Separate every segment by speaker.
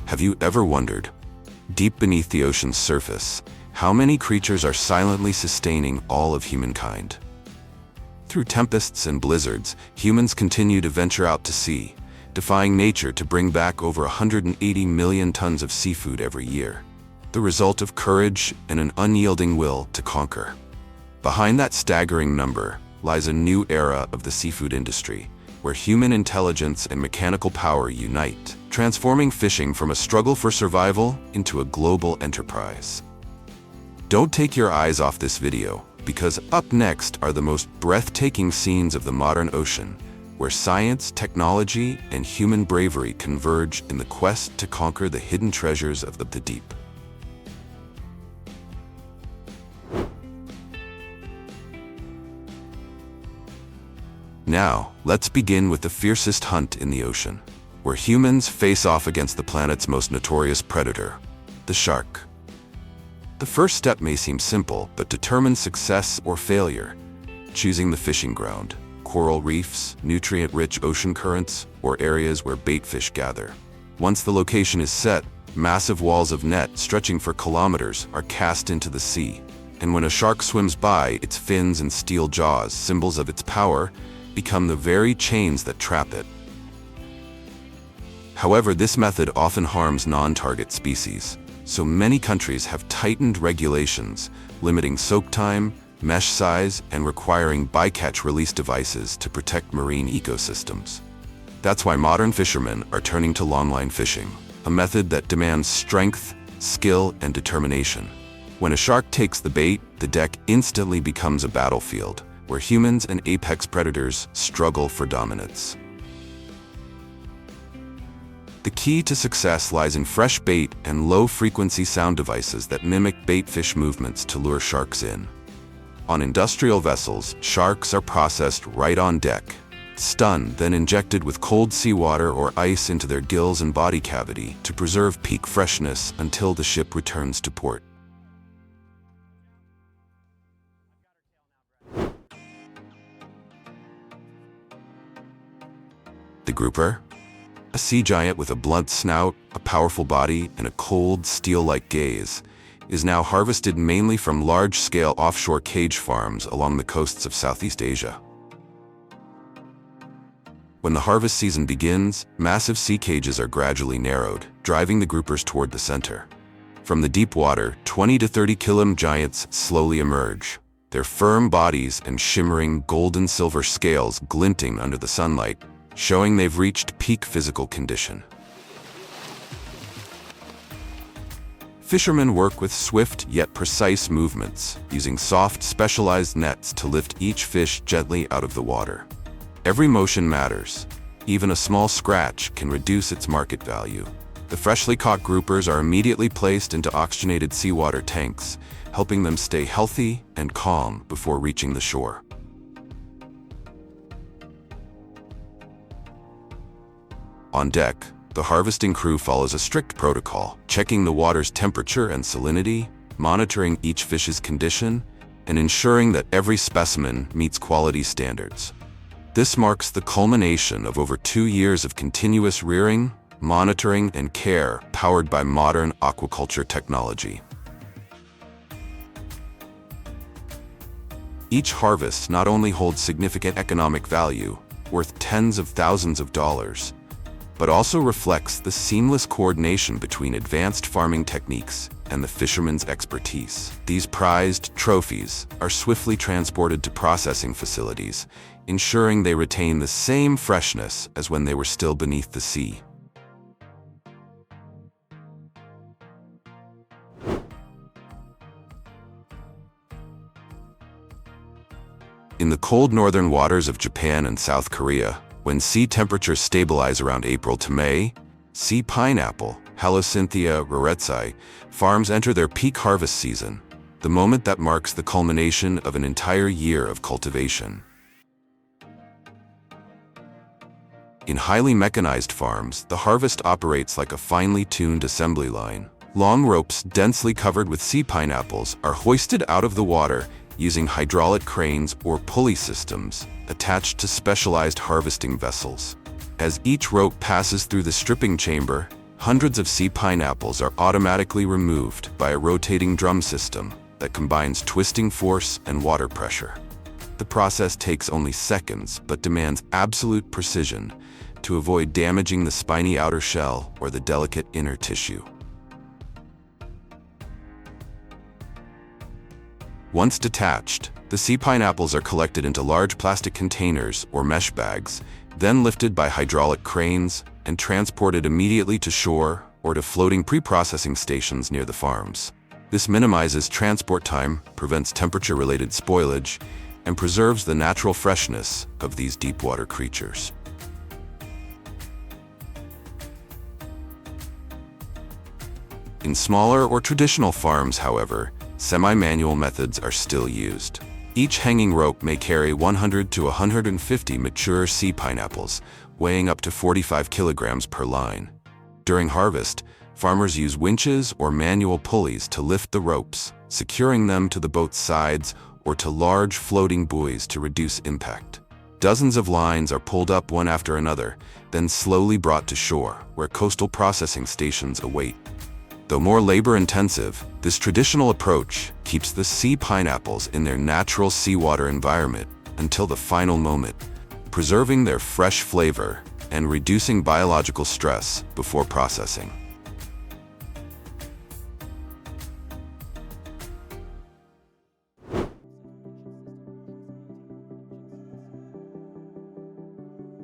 Speaker 1: Have you ever wondered, deep beneath the ocean's surface, how many creatures are silently sustaining all of humankind? Through tempests and blizzards, humans continue to venture out to sea, defying nature to bring back over 180 million tons of seafood every year, the result of courage and an unyielding will to conquer. Behind that staggering number lies a new era of the seafood industry, where human intelligence and mechanical power unite, transforming fishing from a struggle for survival into a global enterprise. Don't take your eyes off this video, because up next are the most breathtaking scenes of the modern ocean, where science, technology, and human bravery converge in the quest to conquer the hidden treasures of the deep. Now, let's begin with the fiercest hunt in the ocean, where humans face off against the planet's most notorious predator, the shark. The first step may seem simple, but determines success or failure. Choosing the fishing ground, coral reefs, nutrient-rich ocean currents, or areas where bait fish gather. Once the location is set, massive walls of net stretching for kilometers are cast into the sea. And when a shark swims by, its fins and steel jaws, symbols of its power, become the very chains that trap it. However, this method often harms non-target species, so many countries have tightened regulations, limiting soak time, mesh size, and requiring bycatch release devices to protect marine ecosystems. That's why modern fishermen are turning to longline fishing, a method that demands strength, skill, and determination. When a shark takes the bait, the deck instantly becomes a battlefield, where humans and apex predators struggle for dominance. The key to success lies in fresh bait and low-frequency sound devices that mimic baitfish movements to lure sharks in. On industrial vessels, sharks are processed right on deck, stunned, then injected with cold seawater or ice into their gills and body cavity to preserve peak freshness until the ship returns to port. The grouper? A sea giant with a blunt snout, a powerful body, and a cold, steel-like gaze, is now harvested mainly from large-scale offshore cage farms along the coasts of Southeast Asia. When the harvest season begins, massive sea cages are gradually narrowed, driving the groupers toward the center. From the deep water, 20 to 30 kilo giants slowly emerge, their firm bodies and shimmering golden-silver scales glinting under the sunlight, showing they've reached peak physical condition. Fishermen work with swift yet precise movements, using soft, specialized nets to lift each fish gently out of the water. Every motion matters. Even a small scratch can reduce its market value. The freshly caught groupers are immediately placed into oxygenated seawater tanks, helping them stay healthy and calm before reaching the shore. On deck, the harvesting crew follows a strict protocol, checking the water's temperature and salinity, monitoring each fish's condition, and ensuring that every specimen meets quality standards. This marks the culmination of over 2 years of continuous rearing, monitoring, and care powered by modern aquaculture technology. Each harvest not only holds significant economic value, worth tens of thousands of dollars, but also reflects the seamless coordination between advanced farming techniques and the fisherman's expertise. These prized trophies are swiftly transported to processing facilities, ensuring they retain the same freshness as when they were still beneath the sea. In the cold northern waters of Japan and South Korea, when sea temperatures stabilize around April to May, sea pineapple, Halosynthia raretsai, farms enter their peak harvest season, the moment that marks the culmination of an entire year of cultivation. In highly mechanized farms, the harvest operates like a finely tuned assembly line. Long ropes densely covered with sea pineapples are hoisted out of the water using hydraulic cranes or pulley systems attached to specialized harvesting vessels. As each rope passes through the stripping chamber, Hundreds of sea pineapples are automatically removed by a rotating drum system that combines twisting force and water pressure. The process takes only seconds but demands absolute precision to avoid damaging the spiny outer shell or the delicate inner tissue. Once detached, the sea pineapples are collected into large plastic containers or mesh bags, then lifted by hydraulic cranes and transported immediately to shore or to floating pre-processing stations near the farms. This minimizes transport time, prevents temperature-related spoilage, and preserves the natural freshness of these deep-water creatures. In smaller or traditional farms, however, semi-manual methods are still used. Each hanging rope may carry 100 to 150 mature sea pineapples, weighing up to 45 kilograms per line. During harvest, farmers use winches or manual pulleys to lift the ropes, securing them to the boat's sides or to large floating buoys to reduce impact. Dozens of lines are pulled up one after another, then slowly brought to shore, where coastal processing stations await. Though more labor-intensive, this traditional approach keeps the sea pineapples in their natural seawater environment until the final moment, preserving their fresh flavor and reducing biological stress before processing.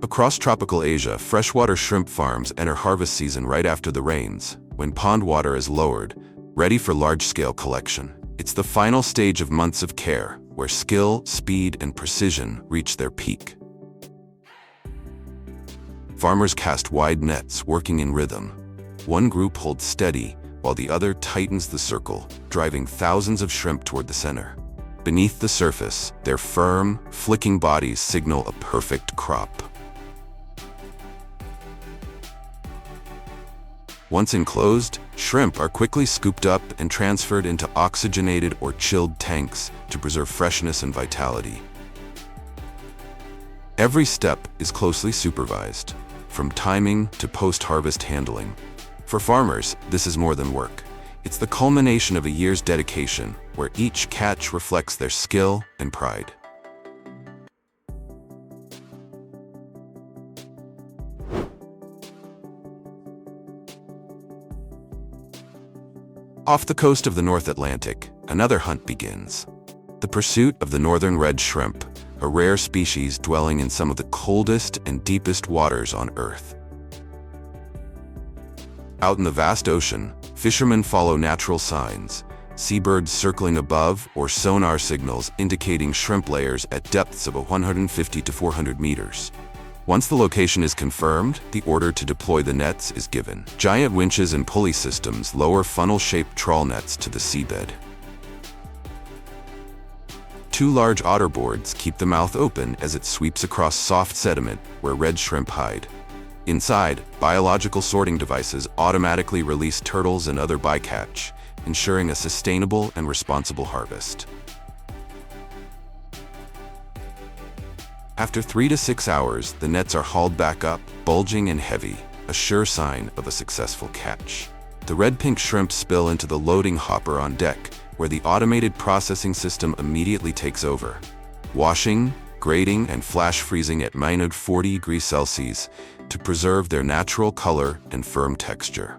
Speaker 1: Across tropical Asia, freshwater shrimp farms enter harvest season right after the rains, when pond water is lowered, ready for large-scale collection. It's the final stage of months of care, where skill, speed, and precision reach their peak. Farmers cast wide nets, working in rhythm. One group holds steady, while the other tightens the circle, driving thousands of shrimp toward the center. Beneath the surface, their firm, flicking bodies signal a perfect crop. Once enclosed, shrimp are quickly scooped up and transferred into oxygenated or chilled tanks to preserve freshness and vitality. Every step is closely supervised, from timing to post-harvest handling. For farmers, this is more than work. It's the culmination of a year's dedication, where each catch reflects their skill and pride. Off the coast of the North Atlantic, another hunt begins. The pursuit of the northern red shrimp, a rare species dwelling in some of the coldest and deepest waters on Earth. Out in the vast ocean, fishermen follow natural signs, seabirds circling above or sonar signals indicating shrimp layers at depths of 150 to 400 meters. Once the location is confirmed, the order to deploy the nets is given. Giant winches and pulley systems lower funnel-shaped trawl nets to the seabed. Two large otter boards keep the mouth open as it sweeps across soft sediment where red shrimp hide. Inside, biological sorting devices automatically release turtles and other bycatch, ensuring a sustainable and responsible harvest. After 3 to 6 hours, the nets are hauled back up, bulging and heavy, a sure sign of a successful catch. The red-pink shrimp spill into the loading hopper on deck, where the automated processing system immediately takes over. Washing, grading, and flash freezing at -40 degrees Celsius to preserve their natural color and firm texture.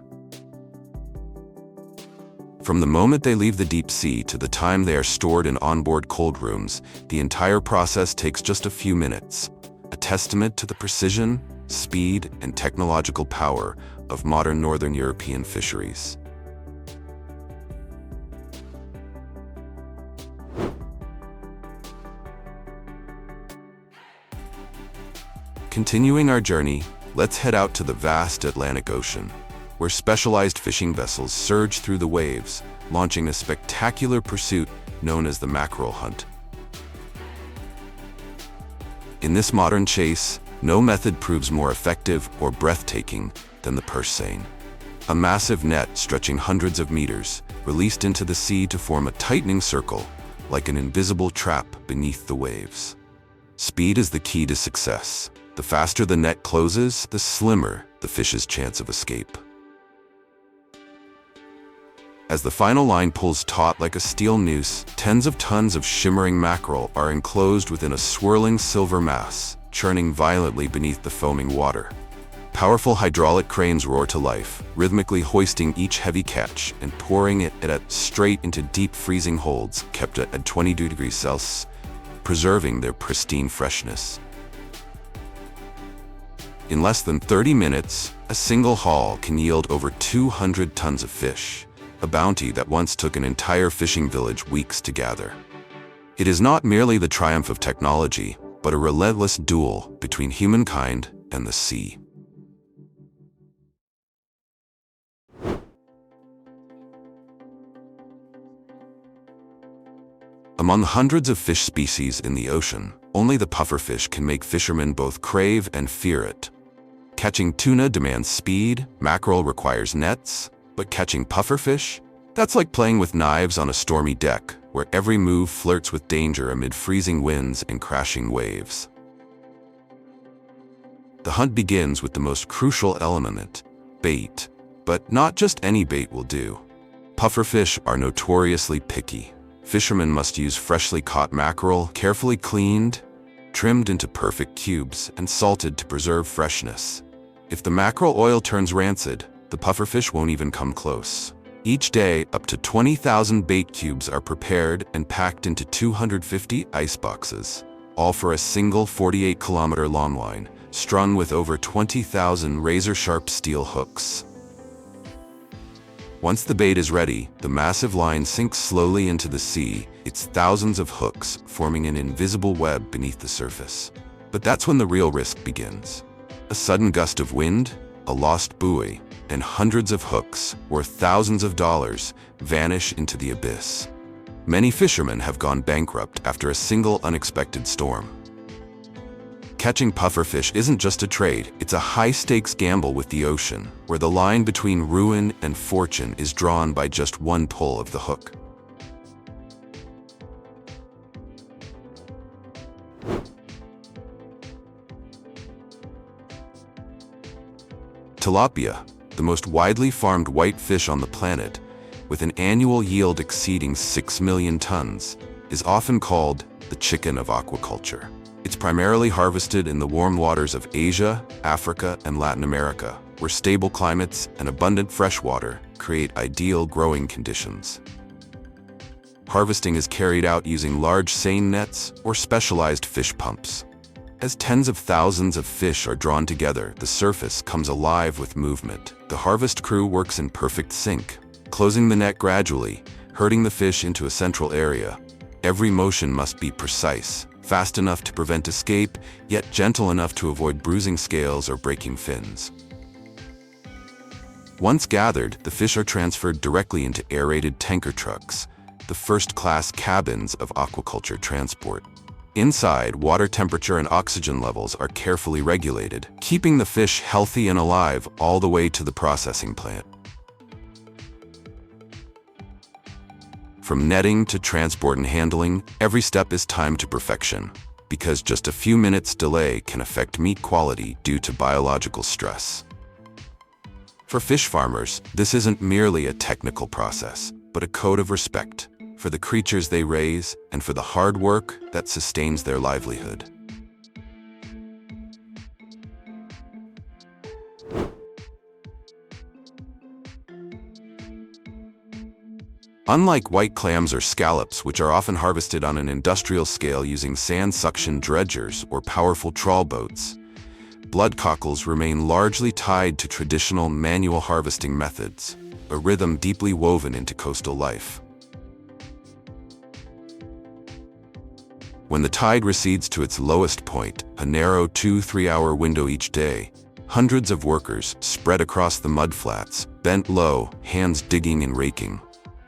Speaker 1: From the moment they leave the deep sea to the time they are stored in onboard cold rooms, the entire process takes just a few minutes, a testament to the precision, speed, and technological power of modern Northern European fisheries. Continuing our journey, let's head out to the vast Atlantic Ocean, where specialized fishing vessels surge through the waves, launching a spectacular pursuit known as the mackerel hunt. In this modern chase, no method proves more effective or breathtaking than the purse seine. A massive net stretching hundreds of meters, released into the sea to form a tightening circle, like an invisible trap beneath the waves. Speed is the key to success. The faster the net closes, the slimmer the fish's chance of escape. As the final line pulls taut like a steel noose, tens of tons of shimmering mackerel are enclosed within a swirling silver mass, churning violently beneath the foaming water. Powerful hydraulic cranes roar to life, rhythmically hoisting each heavy catch and pouring it straight into deep freezing holds kept at 22 degrees Celsius, preserving their pristine freshness. In less than 30 minutes, a single haul can yield over 200 tons of fish, a bounty that once took an entire fishing village weeks to gather. It is not merely the triumph of technology, but a relentless duel between humankind and the sea. Among hundreds of fish species in the ocean, only the pufferfish can make fishermen both crave and fear it. Catching tuna demands speed, mackerel requires nets, but catching pufferfish? That's like playing with knives on a stormy deck, where every move flirts with danger amid freezing winds and crashing waves. The hunt begins with the most crucial element, bait. But not just any bait will do. Pufferfish are notoriously picky. Fishermen must use freshly caught mackerel, carefully cleaned, trimmed into perfect cubes, and salted to preserve freshness. If the mackerel oil turns rancid, the pufferfish won't even come close. Each day, up to 20,000 bait cubes are prepared and packed into 250 ice boxes, all for a single 48-kilometer-long line, strung with over 20,000 razor-sharp steel hooks. Once the bait is ready, the massive line sinks slowly into the sea, its thousands of hooks forming an invisible web beneath the surface. But that's when the real risk begins. A sudden gust of wind, a lost buoy, and hundreds of hooks, worth thousands of dollars, vanish into the abyss. Many fishermen have gone bankrupt after a single unexpected storm. Catching pufferfish isn't just a trade, it's a high-stakes gamble with the ocean, where the line between ruin and fortune is drawn by just one pull of the hook. Tilapia, the most widely farmed white fish on the planet, with an annual yield exceeding 6 million tons, is often called the chicken of aquaculture. It's primarily harvested in the warm waters of Asia, Africa, and Latin America, where stable climates and abundant freshwater create ideal growing conditions. Harvesting is carried out using large seine nets or specialized fish pumps. As tens of thousands of fish are drawn together, the surface comes alive with movement. The harvest crew works in perfect sync, closing the net gradually, herding the fish into a central area. Every motion must be precise, fast enough to prevent escape, yet gentle enough to avoid bruising scales or breaking fins. Once gathered, the fish are transferred directly into aerated tanker trucks, the first-class cabins of aquaculture transport. Inside, water temperature and oxygen levels are carefully regulated, keeping the fish healthy and alive all the way to the processing plant. From netting to transport and handling, every step is timed to perfection, because just a few minutes' delay can affect meat quality due to biological stress. For fish farmers, this isn't merely a technical process, but a code of respect for the creatures they raise and for the hard work that sustains their livelihood. Unlike white clams or scallops, which are often harvested on an industrial scale using sand suction dredgers or powerful trawl boats, blood cockles remain largely tied to traditional manual harvesting methods, a rhythm deeply woven into coastal life. When the tide recedes to its lowest point, a narrow 2-3 hour window each day, hundreds of workers spread across the mudflats, bent low, hands digging and raking.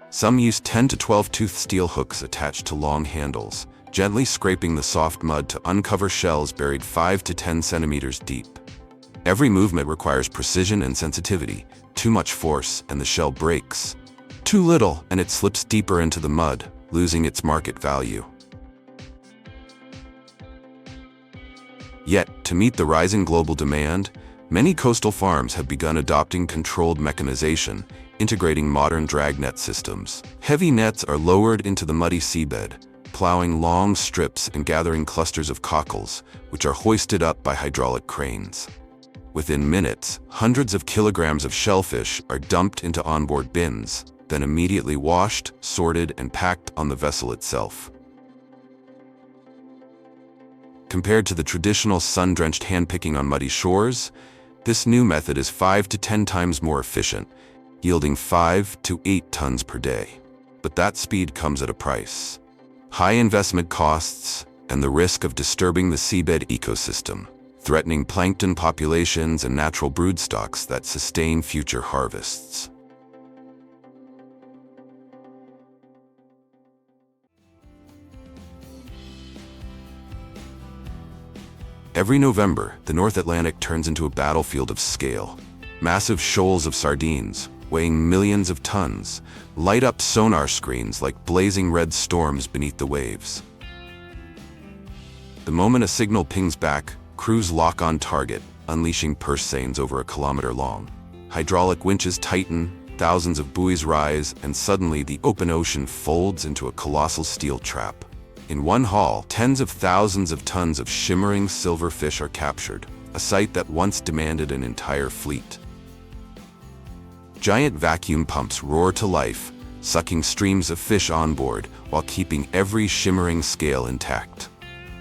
Speaker 1: Some use 10 to 12-tooth steel hooks attached to long handles, gently scraping the soft mud to uncover shells buried 5 to 10 centimeters deep. Every movement requires precision and sensitivity. Too much force and the shell breaks. Too little and it slips deeper into the mud, losing its market value. Yet, to meet the rising global demand, many coastal farms have begun adopting controlled mechanization, integrating modern dragnet systems. Heavy nets are lowered into the muddy seabed, plowing long strips and gathering clusters of cockles, which are hoisted up by hydraulic cranes. Within minutes, hundreds of kilograms of shellfish are dumped into onboard bins, then immediately washed, sorted, and packed on the vessel itself. Compared to the traditional sun-drenched hand-picking on muddy shores, this new method is 5 to 10 times more efficient, yielding 5 to 8 tons per day. But that speed comes at a price. High investment costs and the risk of disturbing the seabed ecosystem, threatening plankton populations and natural broodstocks that sustain future harvests. Every November, the North Atlantic turns into a battlefield of scale. Massive shoals of sardines, weighing millions of tons, light up sonar screens like blazing red storms beneath the waves. The moment a signal pings back, crews lock on target, unleashing purse seines over a kilometer long. Hydraulic winches tighten, thousands of buoys rise, and suddenly the open ocean folds into a colossal steel trap. In one haul, tens of thousands of tons of shimmering silver fish are captured, a sight that once demanded an entire fleet. Giant vacuum pumps roar to life, sucking streams of fish on board while keeping every shimmering scale intact.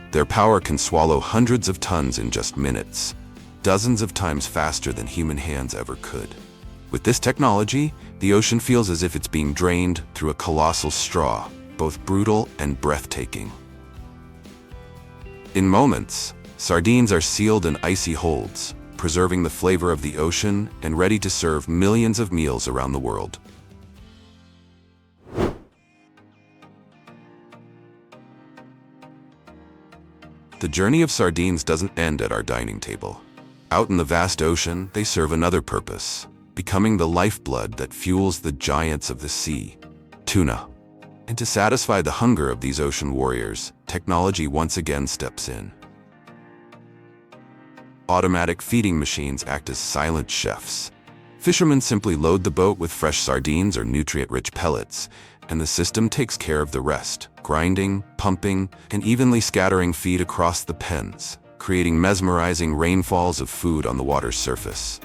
Speaker 1: Their power can swallow hundreds of tons in just minutes, dozens of times faster than human hands ever could. With this technology, the ocean feels as if it's being drained through a colossal straw, both brutal and breathtaking. In moments, sardines are sealed in icy holds, preserving the flavor of the ocean and ready to serve millions of meals around the world. The journey of sardines doesn't end at our dining table. Out in the vast ocean, they serve another purpose, becoming the lifeblood that fuels the giants of the sea, tuna. And to satisfy the hunger of these ocean warriors, technology once again steps in. Automatic feeding machines act as silent chefs. Fishermen simply load the boat with fresh sardines or nutrient-rich pellets, and the system takes care of the rest, grinding, pumping, and evenly scattering feed across the pens, creating mesmerizing rainfalls of food on the water's surface.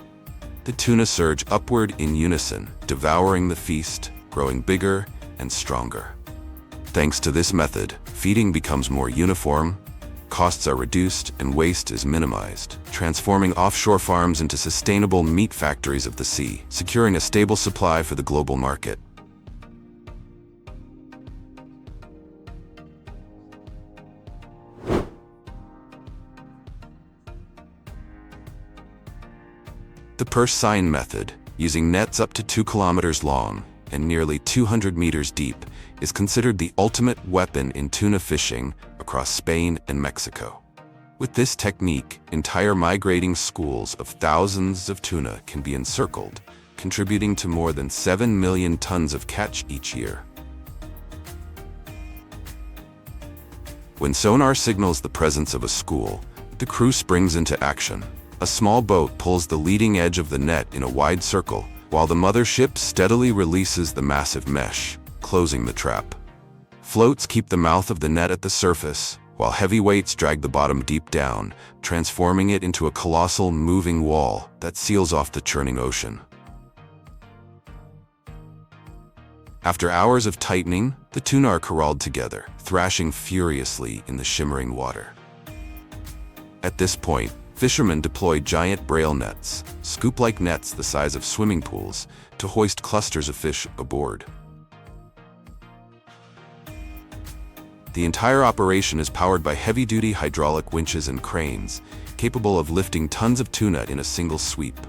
Speaker 1: The tuna surge upward in unison, devouring the feast, growing bigger and stronger. Thanks to this method, feeding becomes more uniform, costs are reduced, and waste is minimized, transforming offshore farms into sustainable meat factories of the sea, securing a stable supply for the global market. The purse seine method, using nets up to 2 kilometers long and nearly 200 meters deep, is considered the ultimate weapon in tuna fishing across Spain and Mexico. With this technique, entire migrating schools of thousands of tuna can be encircled, contributing to more than 7 million tons of catch each year. When sonar signals the presence of a school, the crew springs into action. A small boat pulls the leading edge of the net in a wide circle, while the mothership steadily releases the massive mesh, closing the trap. Floats keep the mouth of the net at the surface, while heavy weights drag the bottom deep down, transforming it into a colossal moving wall that seals off the churning ocean. After hours of tightening, the tuna are corralled together, thrashing furiously in the shimmering water. At this point, fishermen deploy giant braille nets, scoop-like nets the size of swimming pools, to hoist clusters of fish aboard. The entire operation is powered by heavy-duty hydraulic winches and cranes, capable of lifting tons of tuna in a single sweep.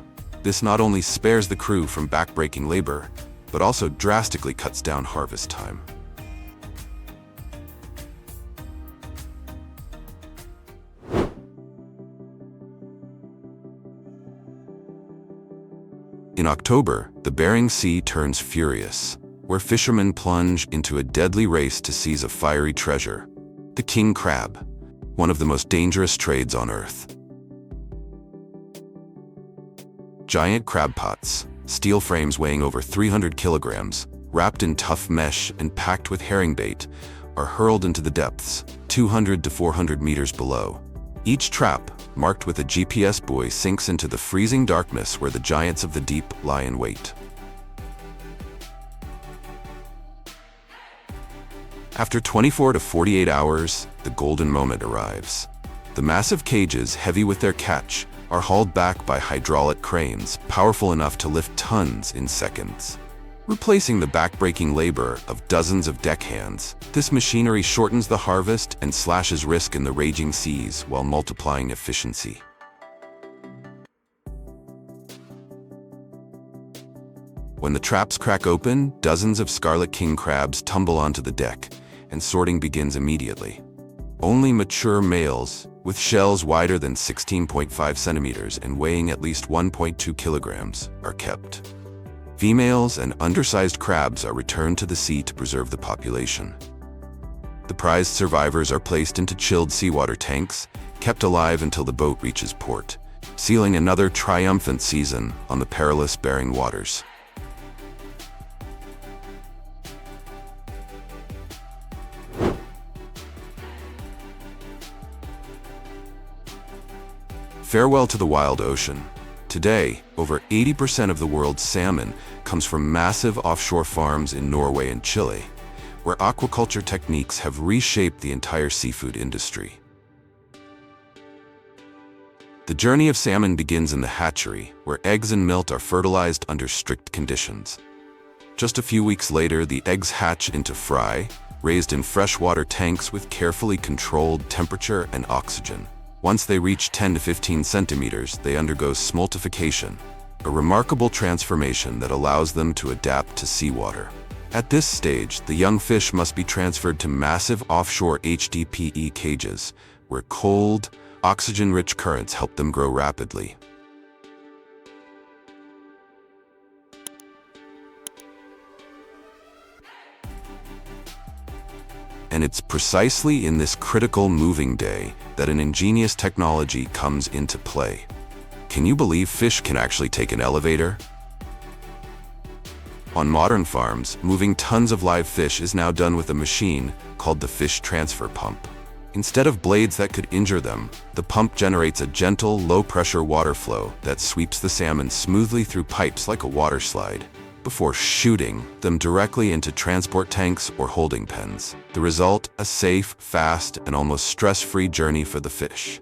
Speaker 1: This not only spares the crew from back-breaking labor, but also drastically cuts down harvest time. In October, the Bering Sea turns furious, where fishermen plunge into a deadly race to seize a fiery treasure, the king crab, one of the most dangerous trades on Earth. Giant crab pots, Steel frames weighing over 300 kilograms, wrapped in tough mesh and packed with herring bait, are hurled into the depths, 200 to 400 meters below. Each trap, marked with a GPS buoy, sinks into the freezing darkness where the giants of the deep lie in wait. After 24 to 48 hours, the golden moment arrives. The massive cages, heavy with their catch, are hauled back by hydraulic cranes, powerful enough to lift tons in seconds. Replacing the back-breaking labor of dozens of deckhands, this machinery shortens the harvest and slashes risk in the raging seas while multiplying efficiency. When the traps crack open, dozens of scarlet king crabs tumble onto the deck, and sorting begins immediately. Only mature males, with shells wider than 16.5 centimeters and weighing at least 1.2 kilograms, are kept. Females and undersized crabs are returned to the sea to preserve the population. The prized survivors are placed into chilled seawater tanks, kept alive until the boat reaches port, sealing another triumphant season on the perilous Bering waters. Farewell to the wild ocean. Today, over 80% of the world's salmon comes from massive offshore farms in Norway and Chile, where aquaculture techniques have reshaped the entire seafood industry. The journey of salmon begins in the hatchery, where eggs and milt are fertilized under strict conditions. Just a few weeks later, the eggs hatch into fry, raised in freshwater tanks with carefully controlled temperature and oxygen. Once they reach 10 to 15 centimeters, they undergo smoltification, a remarkable transformation that allows them to adapt to seawater. At this stage, the young fish must be transferred to massive offshore HDPE cages, where cold, oxygen-rich currents help them grow rapidly. And it's precisely in this critical moving day that an ingenious technology comes into play. Can you believe fish can actually take an elevator? On modern farms, moving tons of live fish is now done with a machine called the fish transfer pump. Instead of blades that could injure them, the pump generates a gentle, low-pressure water flow that sweeps the salmon smoothly through pipes like a water slide, before shooting them directly into transport tanks or holding pens. The result, a safe, fast, and almost stress-free journey for the fish.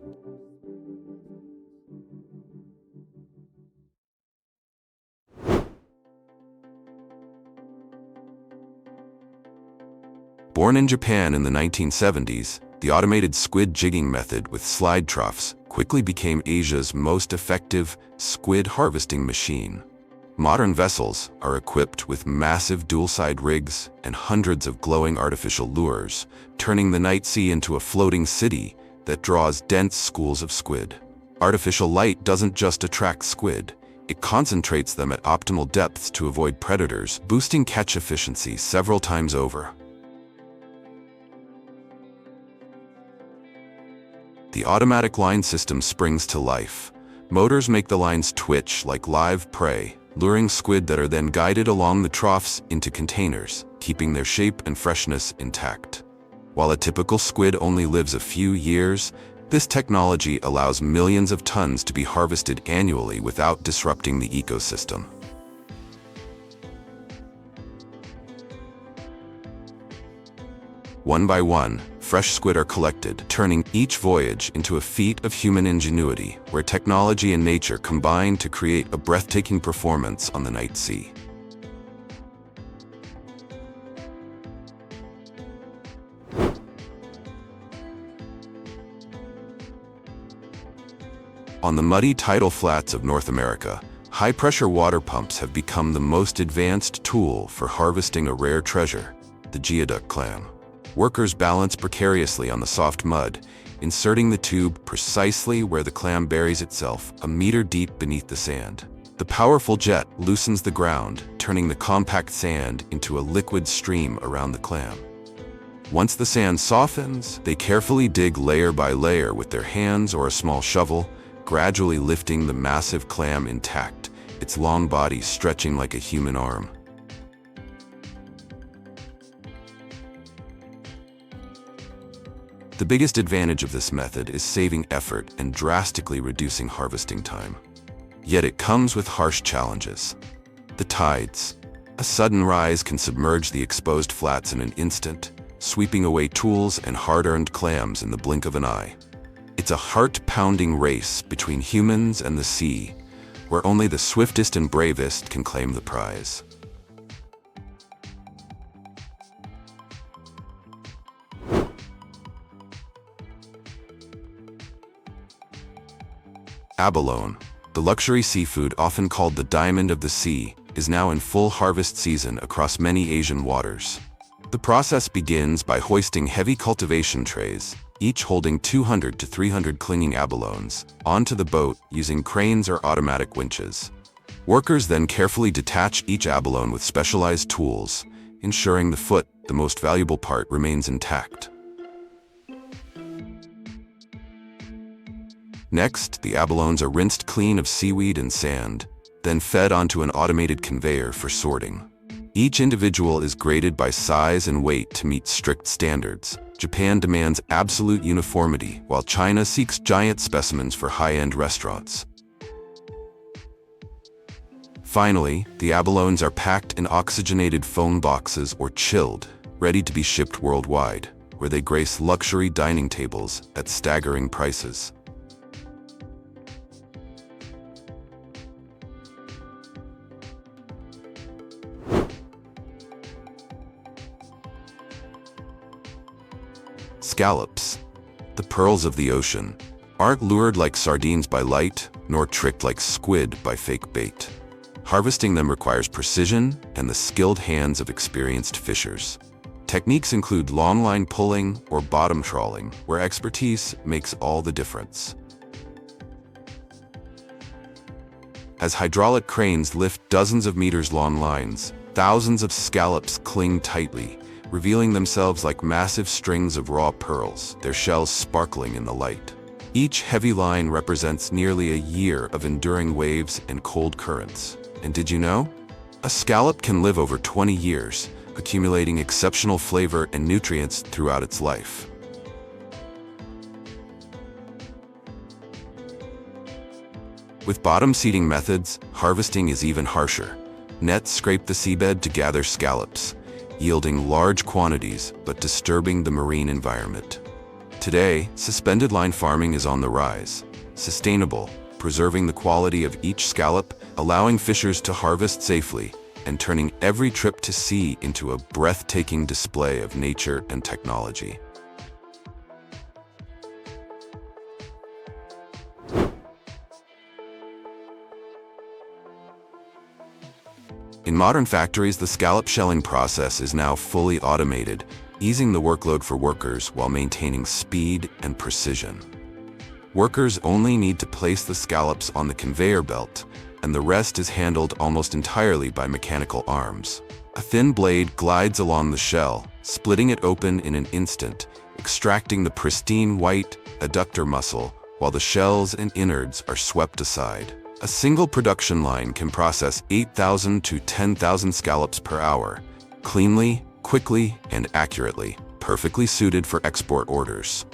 Speaker 1: Born in Japan in the 1970s, the automated squid jigging method with slide troughs quickly became Asia's most effective squid harvesting machine. Modern vessels are equipped with massive dual-side rigs and hundreds of glowing artificial lures, turning the night sea into a floating city that draws dense schools of squid. Artificial light doesn't just attract squid, it concentrates them at optimal depths to avoid predators, boosting catch efficiency several times over. The automatic line system springs to life. Motors make the lines twitch like live prey, luring squid that are then guided along the troughs into containers, keeping their shape and freshness intact. While a typical squid only lives a few years, this technology allows millions of tons to be harvested annually without disrupting the ecosystem. One by one, fresh squid are collected, turning each voyage into a feat of human ingenuity, where technology and nature combine to create a breathtaking performance on the night sea. On the muddy tidal flats of North America, high-pressure water pumps have become the most advanced tool for harvesting a rare treasure, the geoduck clam. Workers balance precariously on the soft mud, inserting the tube precisely where the clam buries itself, a meter deep beneath the sand. The powerful jet loosens the ground, turning the compact sand into a liquid stream around the clam. Once the sand softens, they carefully dig layer by layer with their hands or a small shovel, gradually lifting the massive clam intact its long body stretching like a human arm. The biggest advantage of this method is saving effort and drastically reducing harvesting time. Yet it comes with harsh challenges. The tides. A sudden rise can submerge the exposed flats in an instant, sweeping away tools and hard-earned clams in the blink of an eye. It's a heart-pounding race between humans and the sea, where only the swiftest and bravest can claim the prize. Abalone, the luxury seafood often called the diamond of the sea, is now in full harvest season across many Asian waters. The process begins by hoisting heavy cultivation trays, each holding 200 to 300 clinging abalones, onto the boat using cranes or automatic winches. Workers then carefully detach each abalone with specialized tools, ensuring the foot, the most valuable part, remains intact. Next, the abalones are rinsed clean of seaweed and sand, then fed onto an automated conveyor for sorting. Each individual is graded by size and weight to meet strict standards. Japan demands absolute uniformity, while China seeks giant specimens for high-end restaurants. Finally, the abalones are packed in oxygenated foam boxes or chilled, ready to be shipped worldwide, where they grace luxury dining tables at staggering prices. Scallops, the pearls of the ocean, aren't lured like sardines by light, nor tricked like squid by fake bait. Harvesting them requires precision and the skilled hands of experienced fishers. Techniques include long-line pulling or bottom trawling, where expertise makes all the difference. As hydraulic cranes lift dozens of meters-long lines, thousands of scallops cling tightly, revealing themselves like massive strings of raw pearls, their shells sparkling in the light. Each heavy line represents nearly a year of enduring waves and cold currents. And did you know? A scallop can live over 20 years, accumulating exceptional flavor and nutrients throughout its life. With bottom seeding methods, harvesting is even harsher. Nets scrape the seabed to gather scallops, yielding large quantities but disturbing the marine environment. Today, suspended line farming is on the rise. Sustainable, preserving the quality of each scallop, allowing fishers to harvest safely, and turning every trip to sea into a breathtaking display of nature and technology. In modern factories, the scallop shelling process is now fully automated, easing the workload for workers while maintaining speed and precision. Workers only need to place the scallops on the conveyor belt, and the rest is handled almost entirely by mechanical arms. A thin blade glides along the shell, splitting it open in an instant, extracting the pristine white adductor muscle, while the shells and innards are swept aside. A single production line can process 8,000 to 10,000 scallops per hour, cleanly, quickly, and accurately, perfectly suited for export orders.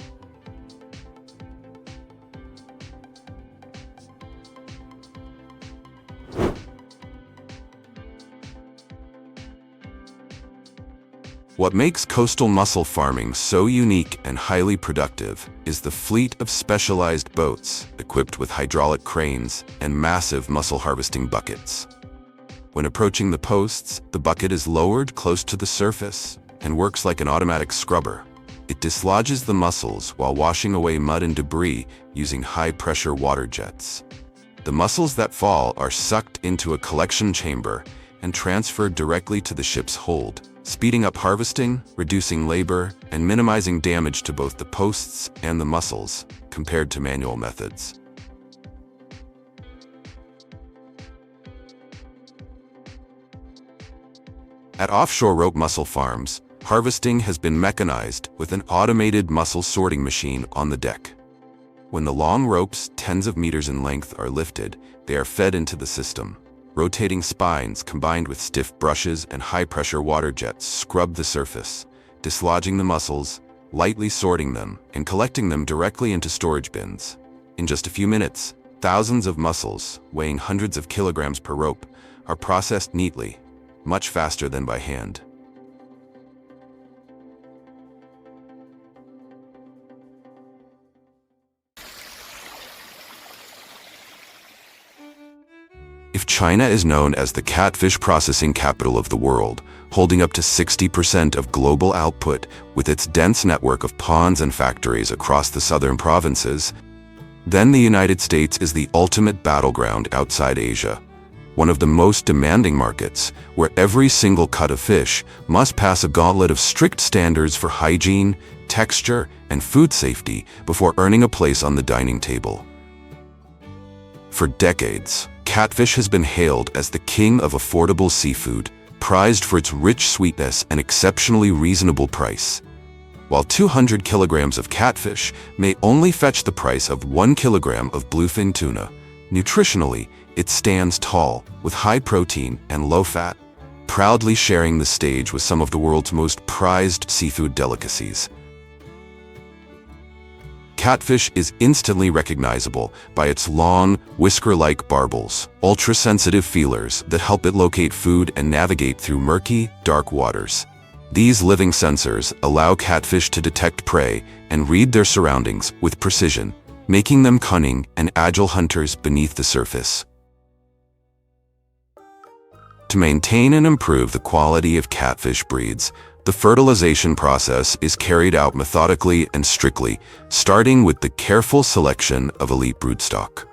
Speaker 1: What makes coastal mussel farming so unique and highly productive is the fleet of specialized boats equipped with hydraulic cranes and massive mussel harvesting buckets. When approaching the posts, the bucket is lowered close to the surface and works like an automatic scrubber. It dislodges the mussels while washing away mud and debris using high-pressure water jets. The mussels that fall are sucked into a collection chamber and transferred directly to the ship's hold, speeding up harvesting, reducing labor, and minimizing damage to both the posts and the mussels, compared to manual methods. At offshore rope mussel farms, harvesting has been mechanized with an automated mussel sorting machine on the deck. When the long ropes, tens of meters in length, are lifted, they are fed into the system. Rotating spines combined with stiff brushes and high-pressure water jets scrub the surface, dislodging the mussels, lightly sorting them, and collecting them directly into storage bins. In just a few minutes, thousands of mussels, weighing hundreds of kilograms per rope, are processed neatly, much faster than by hand. If China is known as the catfish processing capital of the world, holding up to 60% of global output with its dense network of ponds and factories across the southern provinces, then the United States is the ultimate battleground outside Asia, one of the most demanding markets, where every single cut of fish must pass a gauntlet of strict standards for hygiene, texture, and food safety before earning a place on the dining table. For decades, catfish has been hailed as the king of affordable seafood, prized for its rich sweetness and exceptionally reasonable price. While 200 kilograms of catfish may only fetch the price of 1 kilogram of bluefin tuna, nutritionally, it stands tall, with high protein and low fat, proudly sharing the stage with some of the world's most prized seafood delicacies. Catfish is instantly recognizable by its long, whisker-like barbels, ultra-sensitive feelers that help it locate food and navigate through murky, dark waters. These living sensors allow catfish to detect prey and read their surroundings with precision, making them cunning and agile hunters beneath the surface. To maintain and improve the quality of catfish breeds, the fertilization process is carried out methodically and strictly, starting with the careful selection of elite broodstock.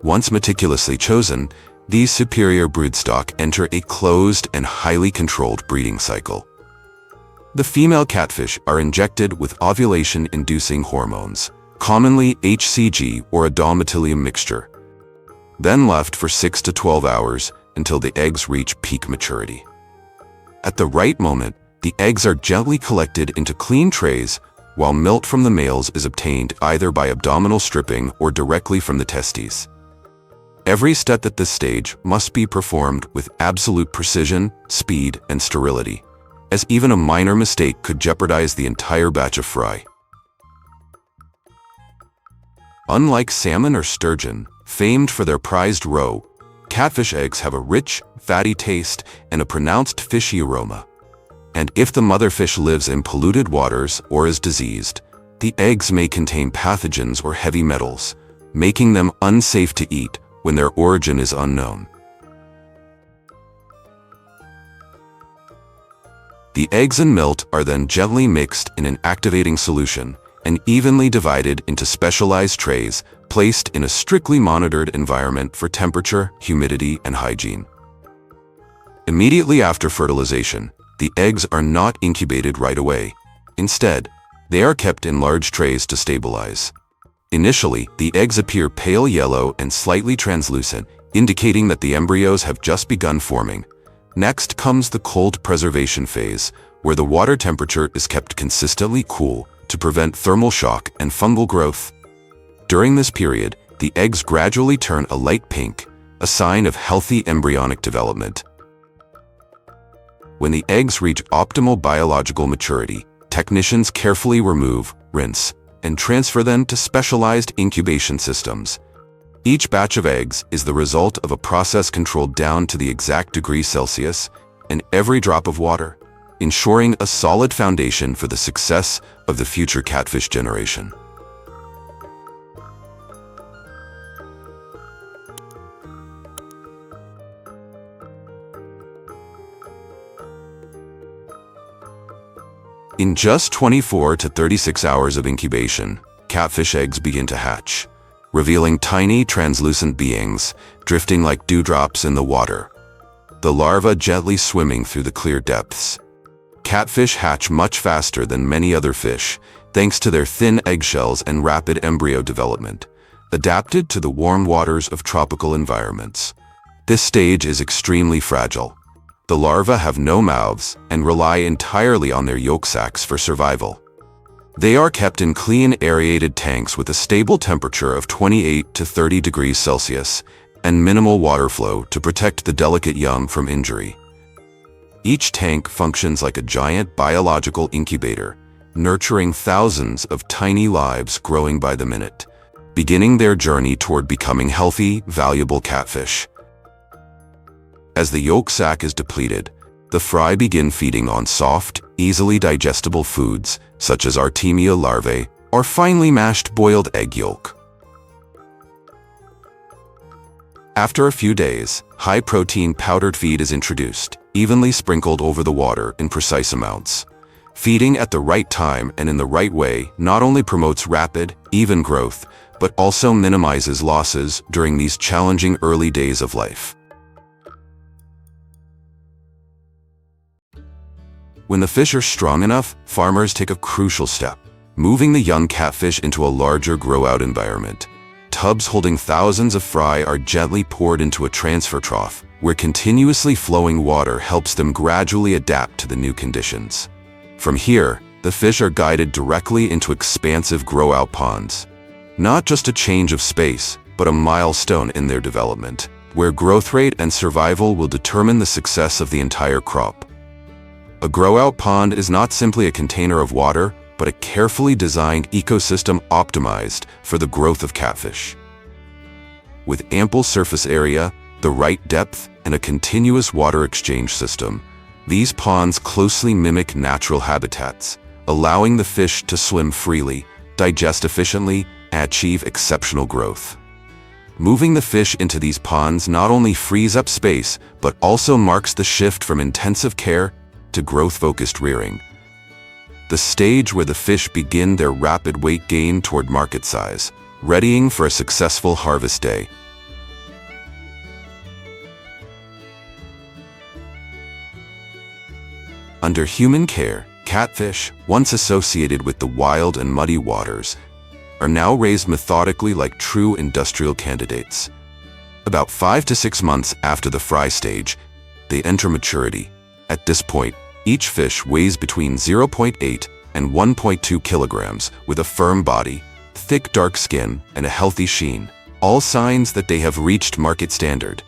Speaker 1: Once meticulously chosen, these superior broodstock enter a closed and highly controlled breeding cycle. The female catfish are injected with ovulation-inducing hormones, commonly HCG or a domitilium mixture, then left for 6 to 12 hours until the eggs reach peak maturity. At the right moment, the eggs are gently collected into clean trays, while milk from the males is obtained either by abdominal stripping or directly from the testes. Every step at this stage must be performed with absolute precision, speed, and sterility, as even a minor mistake could jeopardize the entire batch of fry. Unlike salmon or sturgeon, famed for their prized roe, catfish eggs have a rich, fatty taste and a pronounced fishy aroma. And if the mother fish lives in polluted waters or is diseased, the eggs may contain pathogens or heavy metals, making them unsafe to eat when their origin is unknown. The eggs and milk are then gently mixed in an activating solution and evenly divided into specialized trays placed in a strictly monitored environment for temperature, humidity, and hygiene. Immediately after fertilization, the eggs are not incubated right away. Instead, they are kept in large trays to stabilize. Initially, the eggs appear pale yellow and slightly translucent, indicating that the embryos have just begun forming. Next comes the cold preservation phase, where the water temperature is kept consistently cool to prevent thermal shock and fungal growth. During this period, the eggs gradually turn a light pink, a sign of healthy embryonic development. When the eggs reach optimal biological maturity, technicians carefully remove, rinse, and transfer them to specialized incubation systems. Each batch of eggs is the result of a process controlled down to the exact degree Celsius and every drop of water, ensuring a solid foundation for the success of the future catfish generation. In just 24 to 36 hours of incubation, catfish eggs begin to hatch, revealing tiny, translucent beings drifting like dewdrops in the water, the larvae gently swimming through the clear depths. Catfish hatch much faster than many other fish, thanks to their thin eggshells and rapid embryo development, adapted to the warm waters of tropical environments. This stage is extremely fragile. The larvae have no mouths and rely entirely on their yolk sacs for survival. They are kept in clean, aerated tanks with a stable temperature of 28 to 30 degrees Celsius and minimal water flow to protect the delicate young from injury. Each tank functions like a giant biological incubator, nurturing thousands of tiny lives growing by the minute, beginning their journey toward becoming healthy, valuable catfish. As the yolk sac is depleted, the fry begin feeding on soft, easily digestible foods such as Artemia larvae or finely mashed boiled egg yolk. After a few days, high-protein powdered feed is introduced, evenly sprinkled over the water in precise amounts. Feeding at the right time and in the right way not only promotes rapid, even growth, but also minimizes losses during these challenging early days of life. When the fish are strong enough, farmers take a crucial step, moving the young catfish into a larger grow-out environment. Tubs holding thousands of fry are gently poured into a transfer trough, where continuously flowing water helps them gradually adapt to the new conditions. From here, the fish are guided directly into expansive grow-out ponds. Not just a change of space, but a milestone in their development, where growth rate and survival will determine the success of the entire crop. A grow-out pond is not simply a container of water, but a carefully designed ecosystem optimized for the growth of catfish. With ample surface area, the right depth, and a continuous water exchange system, these ponds closely mimic natural habitats, allowing the fish to swim freely, digest efficiently, and achieve exceptional growth. Moving the fish into these ponds not only frees up space, but also marks the shift from intensive care to growth-focused rearing, the stage where the fish begin their rapid weight gain toward market size, readying for a successful harvest day. Under human care, catfish, once associated with the wild and muddy waters, are now raised methodically like true industrial candidates. About 5 to 6 months after the fry stage, they enter maturity. At this point, each fish weighs between 0.8 and 1.2 kilograms with a firm body, thick dark skin, and a healthy sheen, all signs that they have reached market standard.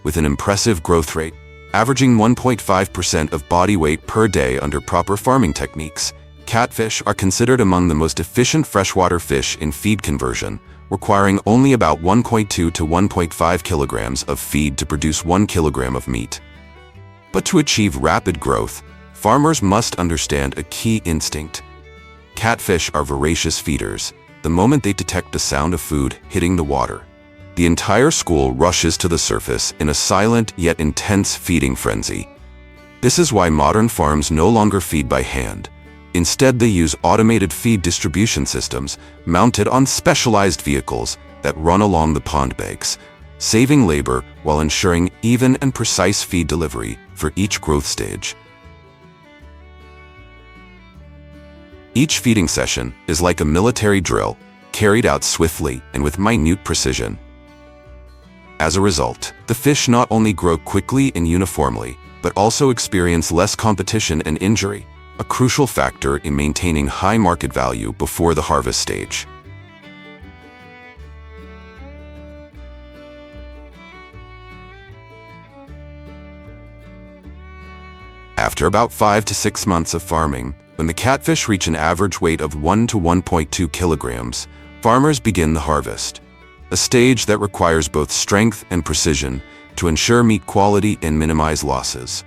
Speaker 1: With an impressive growth rate, averaging 1.5% of body weight per day under proper farming techniques, catfish are considered among the most efficient freshwater fish in feed conversion, requiring only about 1.2 to 1.5 kilograms of feed to produce 1 kilogram of meat. But to achieve rapid growth, farmers must understand a key instinct. Catfish are voracious feeders. The moment they detect the sound of food hitting the water, the entire school rushes to the surface in a silent yet intense feeding frenzy. This is why modern farms no longer feed by hand. Instead, they use automated feed distribution systems mounted on specialized vehicles that run along the pond banks, saving labor while ensuring even and precise feed delivery for each growth stage. Each feeding session is like a military drill, carried out swiftly and with minute precision. As a result, the fish not only grow quickly and uniformly, but also experience less competition and injury, a crucial factor in maintaining high market value before the harvest stage. After about 5 to 6 months of farming, when the catfish reach an average weight of 1 to 1.2 kilograms, farmers begin the harvest, a stage that requires both strength and precision to ensure meat quality and minimize losses.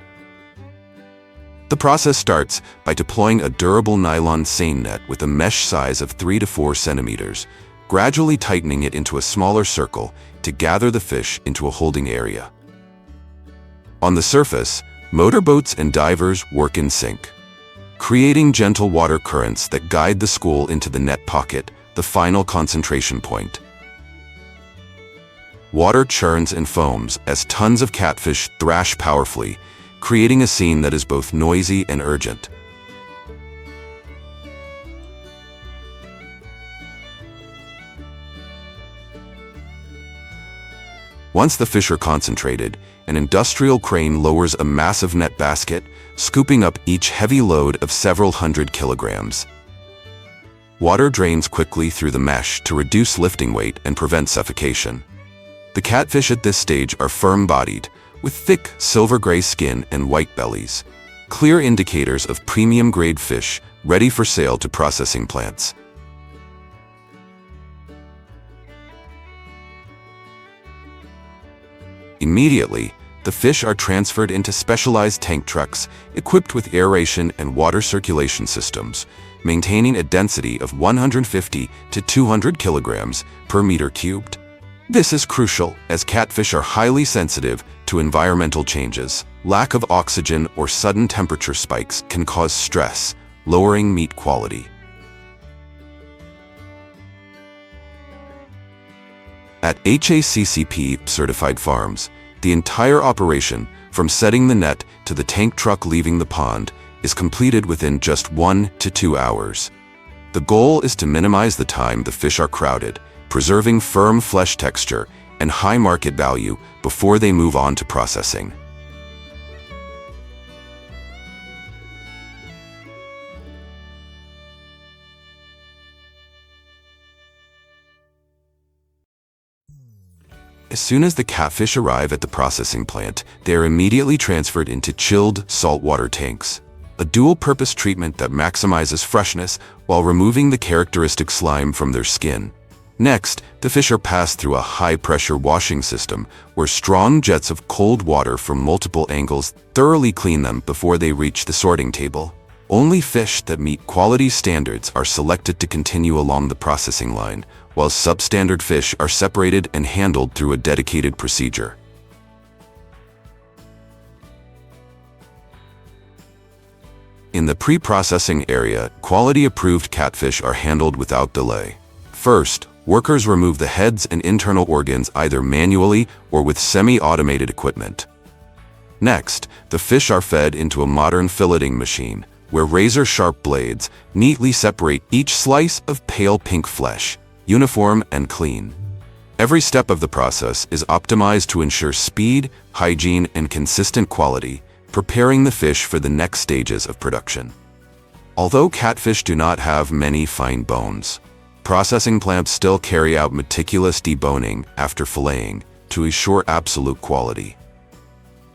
Speaker 1: The process starts by deploying a durable nylon seine net with a mesh size of 3 to 4 centimeters, gradually tightening it into a smaller circle to gather the fish into a holding area. On the surface, motorboats and divers work in sync, creating gentle water currents that guide the school into the net pocket, the final concentration point. Water churns and foams as tons of catfish thrash powerfully, creating a scene that is both noisy and urgent. Once the fish are concentrated, an industrial crane lowers a massive net basket, scooping up each heavy load of several hundred kilograms. Water drains quickly through the mesh to reduce lifting weight and prevent suffocation. The catfish at this stage are firm-bodied, with thick silver-gray skin and white bellies, clear indicators of premium-grade fish ready for sale to processing plants. Immediately, the fish are transferred into specialized tank trucks equipped with aeration and water circulation systems, maintaining a density of 150 to 200 kilograms per meter cubed. This is crucial as catfish are highly sensitive to environmental changes. Lack of oxygen or sudden temperature spikes can cause stress, lowering meat quality. At HACCP-certified farms, the entire operation, from setting the net to the tank truck leaving the pond, is completed within just 1 to 2 hours. The goal is to minimize the time the fish are crowded, preserving firm flesh texture and high market value before they move on to processing. As soon as the catfish arrive at the processing plant, they are immediately transferred into chilled saltwater tanks, a dual-purpose treatment that maximizes freshness while removing the characteristic slime from their skin. Next, the fish are passed through a high-pressure washing system where strong jets of cold water from multiple angles thoroughly clean them before they reach the sorting table. Only fish that meet quality standards are selected to continue along the processing line, while substandard fish are separated and handled through a dedicated procedure. In the pre-processing area, quality-approved catfish are handled without delay. First, workers remove the heads and internal organs either manually or with semi-automated equipment. Next, the fish are fed into a modern filleting machine, where razor-sharp blades neatly separate each slice of pale pink flesh, uniform and clean. Every step of the process is optimized to ensure speed, hygiene, and consistent quality, preparing the fish for the next stages of production. Although catfish do not have many fine bones, processing plants still carry out meticulous deboning after filleting to ensure absolute quality.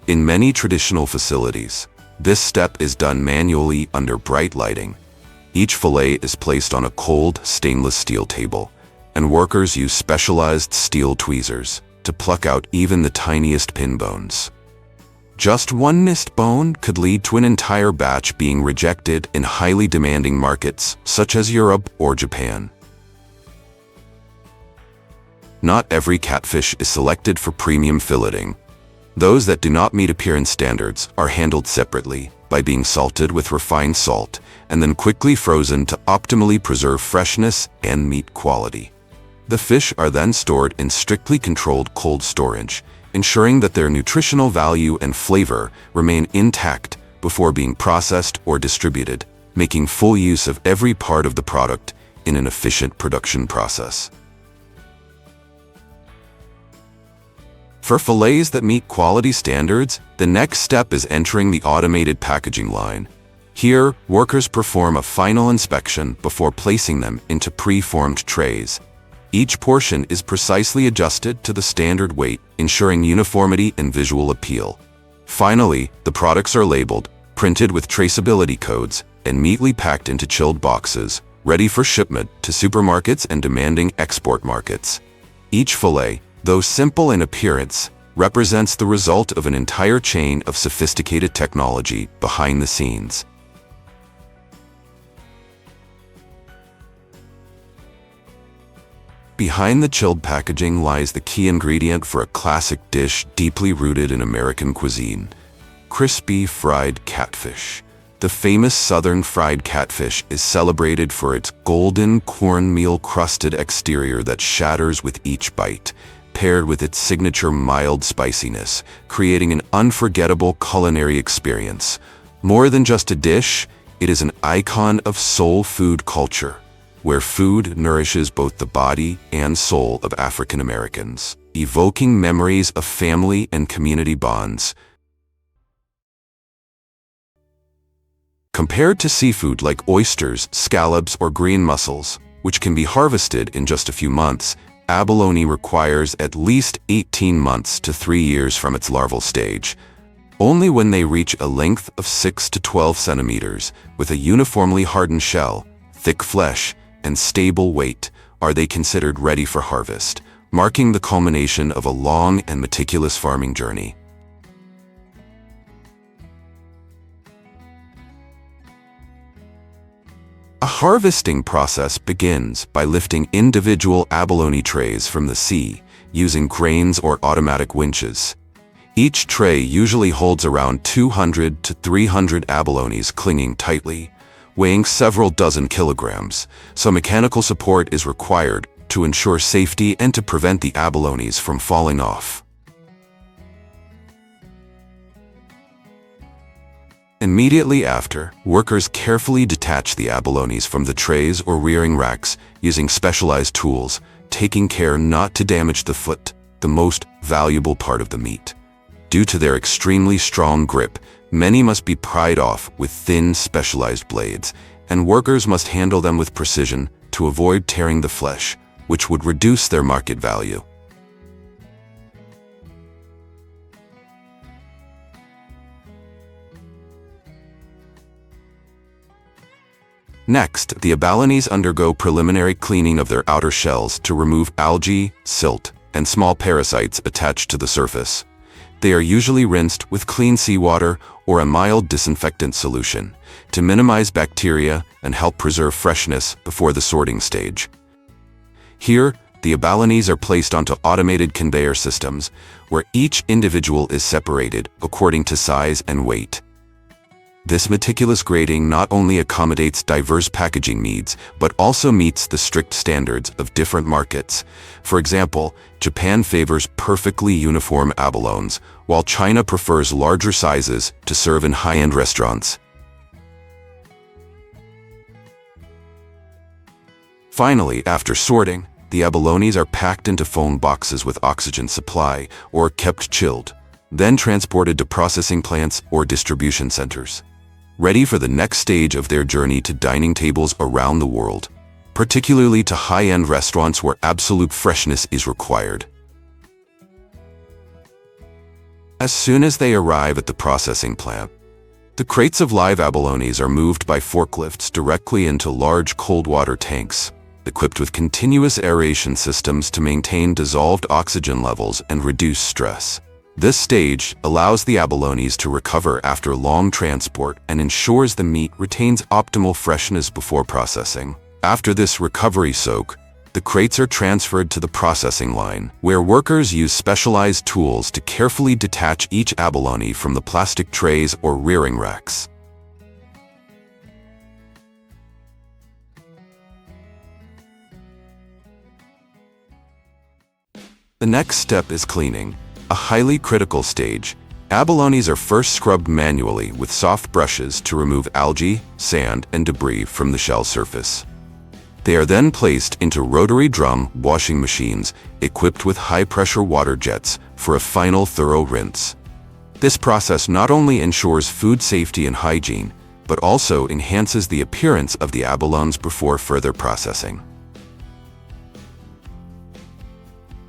Speaker 1: In many traditional facilities, this step is done manually under bright lighting. Each fillet is placed on a cold stainless steel table, and workers use specialized steel tweezers to pluck out even the tiniest pin bones. Just one missed bone could lead to an entire batch being rejected in highly demanding markets such as Europe or Japan. Not every catfish is selected for premium filleting. Those that do not meet appearance standards are handled separately by being salted with refined salt and then quickly frozen to optimally preserve freshness and meat quality. The fish are then stored in strictly controlled cold storage, ensuring that their nutritional value and flavor remain intact before being processed or distributed, making full use of every part of the product in an efficient production process. For fillets that meet quality standards, the next step is entering the automated packaging line. Here, workers perform a final inspection before placing them into pre-formed trays. Each portion is precisely adjusted to the standard weight, ensuring uniformity and visual appeal. Finally, the products are labeled, printed with traceability codes, and neatly packed into chilled boxes, ready for shipment to supermarkets and demanding export markets. Each fillet, though simple in appearance, represents the result of an entire chain of sophisticated technology behind the scenes. Behind the chilled packaging lies the key ingredient for a classic dish deeply rooted in American cuisine: crispy fried catfish. The famous southern fried catfish is celebrated for its golden cornmeal-crusted exterior that shatters with each bite, paired with its signature mild spiciness, creating an unforgettable culinary experience. More than just a dish, it is an icon of soul food culture, where food nourishes both the body and soul of African Americans, evoking memories of family and community bonds. Compared to seafood like oysters, scallops, or green mussels, which can be harvested in just a few months, abalone requires at least 18 months to 3 years from its larval stage. Only when they reach a length of 6 to 12 centimeters, with a uniformly hardened shell, thick flesh, and stable weight, are they considered ready for harvest, marking the culmination of a long and meticulous farming journey. A harvesting process begins by lifting individual abalone trays from the sea, using cranes or automatic winches. Each tray usually holds around 200 to 300 abalones clinging tightly, weighing several dozen kilograms, so mechanical support is required to ensure safety and to prevent the abalones from falling off. Immediately after, workers carefully detach the abalones from the trays or rearing racks using specialized tools, taking care not to damage the foot, the most valuable part of the meat. Due to their extremely strong grip, many must be pried off with thin, specialized blades, and workers must handle them with precision to avoid tearing the flesh, which would reduce their market value. Next, the abalones undergo preliminary cleaning of their outer shells to remove algae, silt, and small parasites attached to the surface. They are usually rinsed with clean seawater or a mild disinfectant solution to minimize bacteria and help preserve freshness before the sorting stage. Here, the abalones are placed onto automated conveyor systems where each individual is separated according to size and weight. This meticulous grading not only accommodates diverse packaging needs, but also meets the strict standards of different markets. For example, Japan favors perfectly uniform abalones, while China prefers larger sizes to serve in high-end restaurants. Finally, after sorting, the abalones are packed into foam boxes with oxygen supply or kept chilled, then transported to processing plants or distribution centers, ready for the next stage of their journey to dining tables around the world, particularly to high-end restaurants where absolute freshness is required. As soon as they arrive at the processing plant, the crates of live abalones are moved by forklifts directly into large cold water tanks, equipped with continuous aeration systems to maintain dissolved oxygen levels and reduce stress. This stage allows the abalones to recover after long transport and ensures the meat retains optimal freshness before processing. After this recovery soak, the crates are transferred to the processing line, where workers use specialized tools to carefully detach each abalone from the plastic trays or rearing racks. The next step is cleaning, a highly critical stage. Abalones are first scrubbed manually with soft brushes to remove algae, sand, and debris from the shell surface. They are then placed into rotary drum washing machines equipped with high-pressure water jets for a final thorough rinse. This process not only ensures food safety and hygiene, but also enhances the appearance of the abalones before further processing.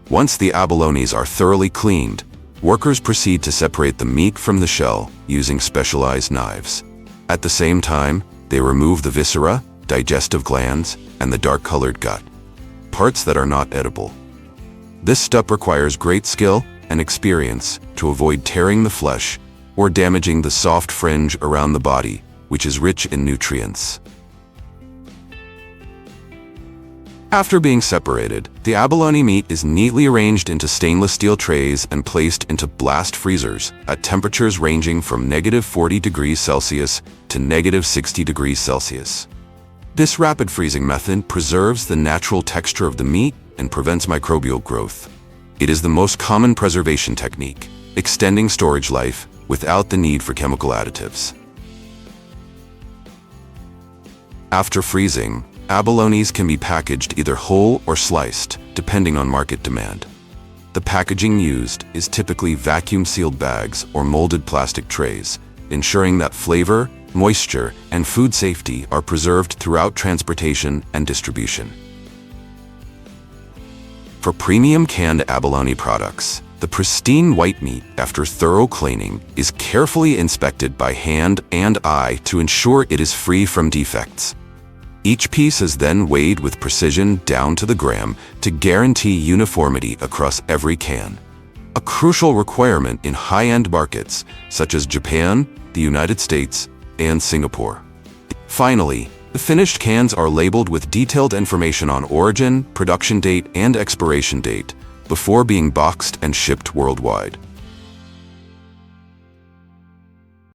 Speaker 1: Once the abalones are thoroughly cleaned, workers proceed to separate the meat from the shell using specialized knives. At the same time, they remove the viscera, digestive glands, and the dark-colored gut, parts that are not edible. This step requires great skill and experience to avoid tearing the flesh or damaging the soft fringe around the body, which is rich in nutrients. After being separated, the abalone meat is neatly arranged into stainless steel trays and placed into blast freezers at temperatures ranging from -40 degrees Celsius to -60 degrees Celsius. This rapid freezing method preserves the natural texture of the meat and prevents microbial growth. It is the most common preservation technique, extending storage life without the need for chemical additives. After freezing, abalones can be packaged either whole or sliced, depending on market demand. The packaging used is typically vacuum-sealed bags or molded plastic trays, ensuring that flavor moisture, and food safety are preserved throughout transportation and distribution. For premium canned abalone products, the pristine white meat, after thorough cleaning, is carefully inspected by hand and eye to ensure it is free from defects. Each piece is then weighed with precision down to the gram to guarantee uniformity across every can, a crucial requirement in high-end markets such as Japan, the United States, and Singapore. Finally, the finished cans are labeled with detailed information on origin, production date, and expiration date before being boxed and shipped worldwide.